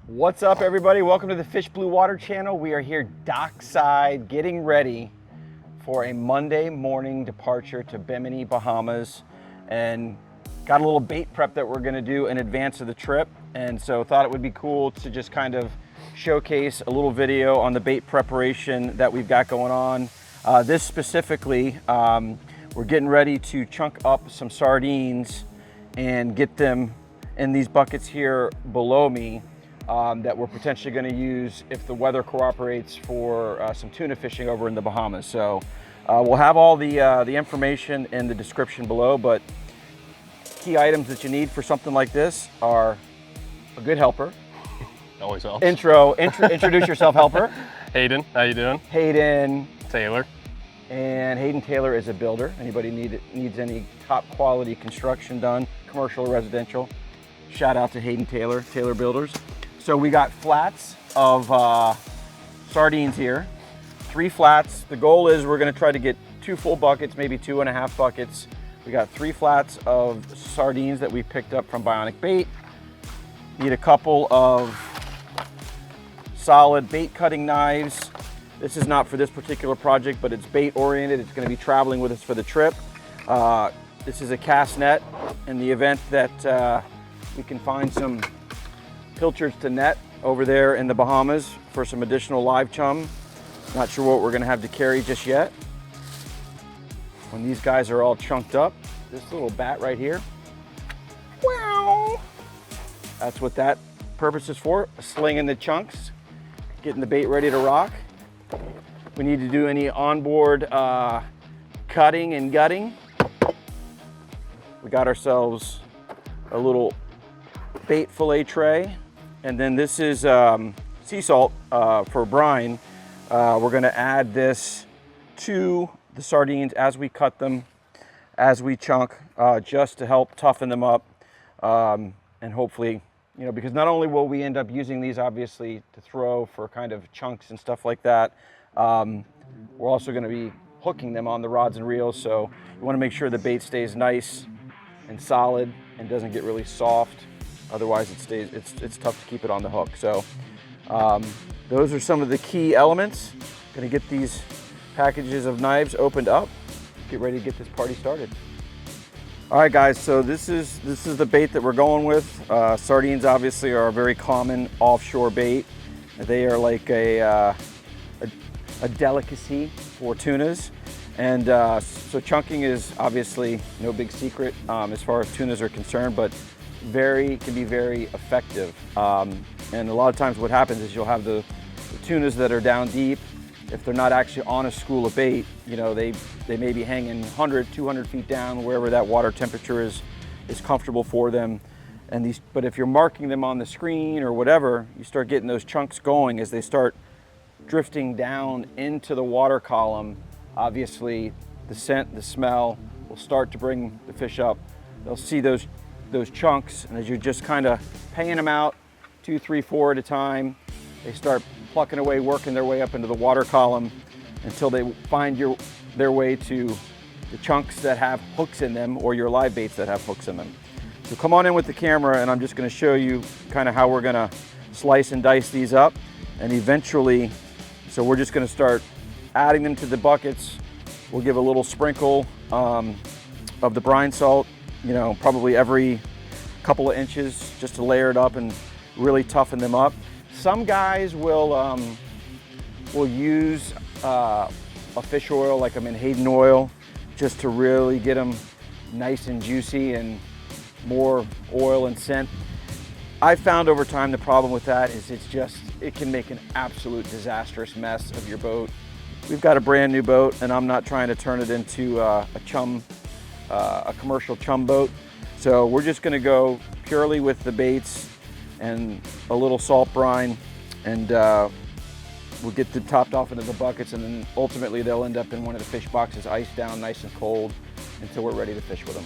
What's up, everybody? Welcome to the Fish Bluewater channel. We are here dockside getting ready for a Monday morning departure to Bimini, Bahamas, and got a little bait prep that we're gonna do in advance of the trip. And so thought it would be cool to just kind of showcase a little video on the bait preparation that we've got going on. This specifically, we're getting ready to chunk up some sardines and get them in these buckets here below me that we're potentially going to use if the weather cooperates for some tuna fishing over in the Bahamas. So we'll have all the information in the description below, but key items that you need for something like this are a good helper. Always helps. Introduce yourself, helper. Hayden, how you doing? Hayden. Taylor. And Hayden Taylor is a builder. Anybody needs any top quality construction done, commercial or residential, shout out to Hayden Taylor, Taylor Builders. So we got flats of sardines here, 3 flats. The goal is we're gonna try to get 2 full buckets, maybe 2.5 buckets. We got 3 flats of sardines that we picked up from Bionic Bait. Need a couple of solid bait cutting knives. This is not for this particular project, but it's bait oriented. It's gonna be traveling with us for the trip. This is a cast net in the event that we can find some pilchards to net over there in the Bahamas for some additional live chum. Not sure what we're gonna have to carry just yet. When these guys are all chunked up, this little bat right here, wow, that's what that purpose is for, slinging the chunks, getting the bait ready to rock. We need to do any onboard cutting and gutting. We got ourselves a little bait fillet tray, and then this is sea salt for brine. We're gonna add this to the sardines as we cut them, as we chunk, just to help toughen them up, and hopefully, you know, because not only will we end up using these obviously to throw for kind of chunks and stuff like that, we're also gonna be hooking them on the rods and reels, so we wanna make sure the bait stays nice and solid and doesn't get really soft. Otherwise it's tough to keep it on the hook. So those are some of the key elements. Gonna get these packages of knives opened up, get ready to get this party started. All right, guys, so this is the bait that we're going with. Sardines obviously are a very common offshore bait. They are like a delicacy for tunas. And so chunking is obviously no big secret as far as tunas are concerned, but can be very effective. And a lot of times what happens is you'll have the tunas that are down deep. If they're not actually on a school of bait, you know, they may be hanging 100, 200 feet down, wherever that water temperature is comfortable for them. But if you're marking them on the screen or whatever, you start getting those chunks going as they start drifting down into the water column. Obviously, the scent, the smell will start to bring the fish up. They'll see those chunks, and as you're just kind of paying them out 2, 3, 4 at a time, they start plucking away, working their way up into the water column until they find their way to the chunks that have hooks in them or your live baits that have hooks in them. So come on in with the camera, and I'm just going to show you kind of how we're going to slice and dice these up, and eventually, so we're just going to start adding them to the buckets. We'll give a little sprinkle of the brine salt, you know, probably every couple of inches, just to layer it up and really toughen them up. Some guys will use a fish oil, like a Hayden oil, just to really get them nice and juicy and more oil and scent. I've found over time the problem with that is it can make an absolute disastrous mess of your boat. We've got a brand new boat, and I'm not trying to turn it into a commercial chum boat. So we're just gonna go purely with the baits and a little salt brine, and we'll get them topped off into the buckets, and then ultimately they'll end up in one of the fish boxes, iced down nice and cold, until we're ready to fish with them.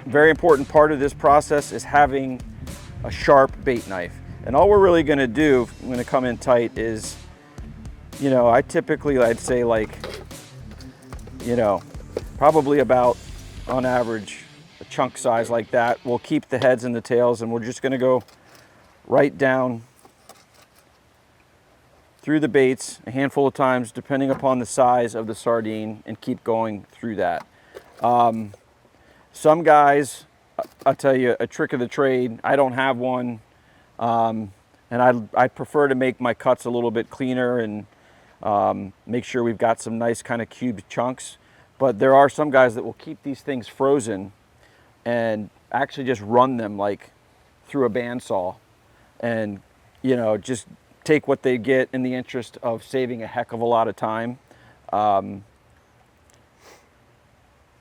Very important part of this process is having a sharp bait knife. And all we're really gonna do, I'm gonna come in tight, is, you know, I'd say like, you know, probably about, on average, chunk size like that. We'll keep the heads and the tails, and we're just gonna go right down through the baits a handful of times, depending upon the size of the sardine, and keep going through that. Some guys, I'll tell you a trick of the trade. I don't have one, and I prefer to make my cuts a little bit cleaner and make sure we've got some nice kind of cubed chunks. But there are some guys that will keep these things frozen and actually just run them like through a bandsaw, and just take what they get in the interest of saving a heck of a lot of time.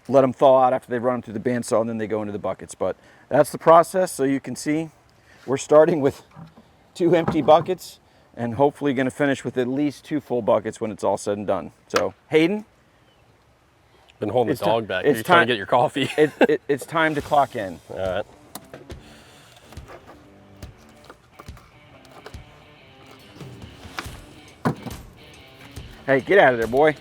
Let them thaw out after they run them through the bandsaw, and then they go into the buckets. But that's the process. So you can see we're starting with 2 empty buckets and hopefully going to finish with at least 2 full buckets when it's all said and done. So Hayden, been holding the dog back. You're trying to get your coffee. It's time to clock in. All right. Hey, get out of there, boy.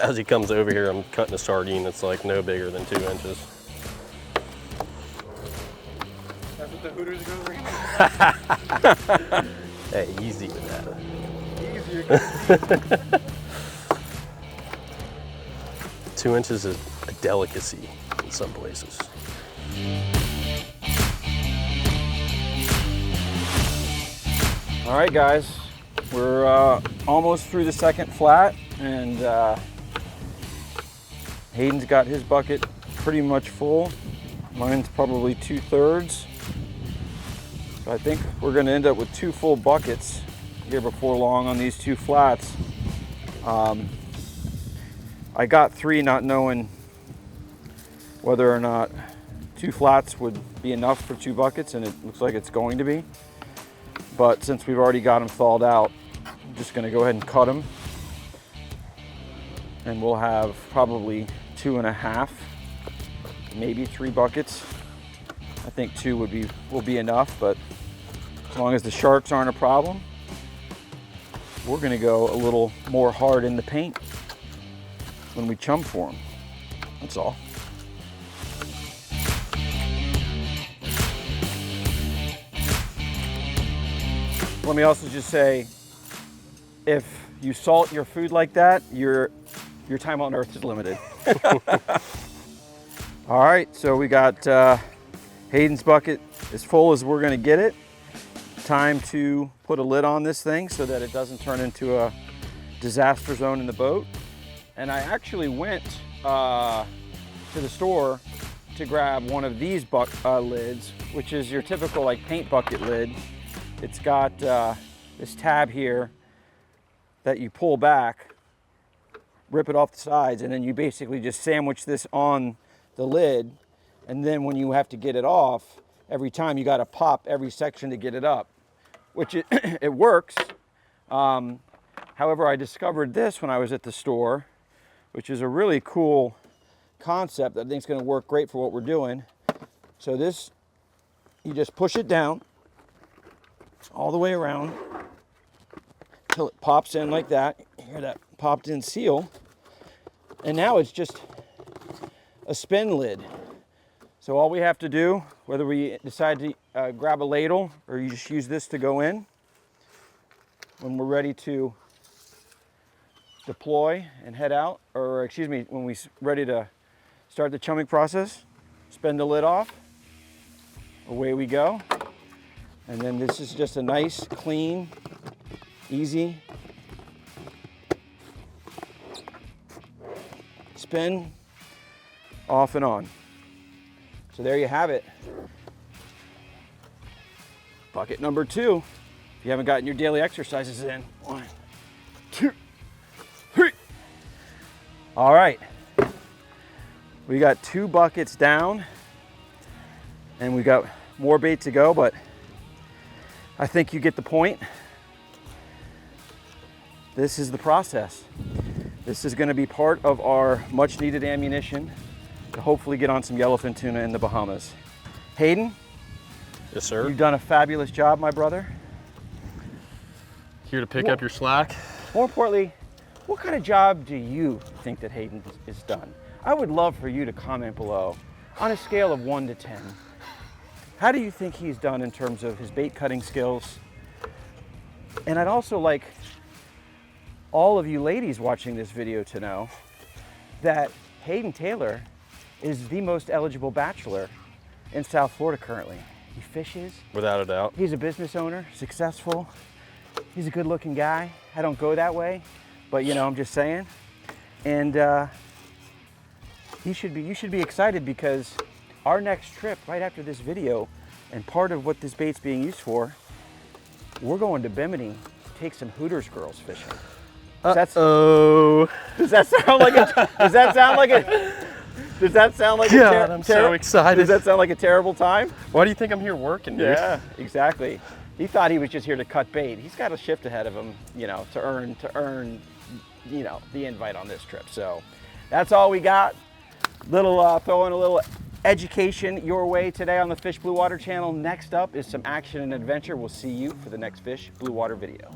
As he comes over here, I'm cutting a sardine that's like no bigger than 2 inches. That's what the Hooters go right. Hey, easy with that. Easier. 2 inches is a delicacy in some places. All right, guys, we're almost through the second flat, and Hayden's got his bucket pretty much full. Mine's probably 2/3. So I think we're going to end up with 2 full buckets here before long on these 2 flats. I got 3 not knowing whether or not 2 flats would be enough for 2 buckets, and it looks like it's going to be. But since we've already got them thawed out, I'm just going to go ahead and cut them. And we'll have probably 2.5, maybe 3 buckets. I think 2 will be enough, but as long as the sharks aren't a problem, we're going to go a little more hard in the paint when we chum for them. That's all. Let me also just say, if you salt your food like that, your time on Earth is limited. All right, so we got Hayden's bucket as full as we're going to get it. Time to put a lid on this thing so that it doesn't turn into a disaster zone in the boat. And I actually went to the store to grab one of these lids, which is your typical like paint bucket lid. It's got this tab here that you pull back, rip it off the sides, and then you basically just sandwich this on the lid. And then when you have to get it off, every time you got to pop every section to get it up, which it works. However, I discovered this when I was at the store, which is a really cool concept that I think is going to work great for what we're doing. So this, you just push it down all the way around until it pops in like that. You hear that popped in seal. And now it's just a spin lid. So all we have to do, whether we decide to grab a ladle or you just use this to go in, when we're ready to deploy and head out, or excuse me, when we're ready to start the chumming process, spin the lid off, away we go. And then this is just a nice, clean, easy spin, off and on. So there you have it. Bucket number 2. If you haven't gotten your daily exercises in. 1, 2, 3. All right. We got 2 buckets down, and we got more bait to go, but I think you get the point. This is the process. This is going to be part of our much needed ammunition to hopefully get on some yellowfin tuna in the Bahamas. Hayden? Yes, sir. You've done a fabulous job, my brother. Here to pick up your slack. More importantly, what kind of job do you think that Hayden has done? I would love for you to comment below. on a scale of 1 to 10, how do you think he's done in terms of his bait cutting skills? And I'd also like all of you ladies watching this video to know that Hayden Taylor is the most eligible bachelor in South Florida currently. He fishes. Without a doubt. He's a business owner, successful. He's a good looking guy. I don't go that way, but you know, I'm just saying. And you should be excited because our next trip right after this video, and part of what this bait's being used for, we're going to Bimini to take some Hooters girls fishing. Oh. Does that sound like a? Does that sound like God, I'm so excited. Does that sound like a terrible time? Why do you think I'm here working, dude? Yeah, exactly. He thought he was just here to cut bait. He's got a shift ahead of him, you know, to earn, you know, the invite on this trip. So that's all we got. Throwing a little education your way today on the Fish Blue Water channel. Next up is some action and adventure. We'll see you for the next Fish Blue Water video.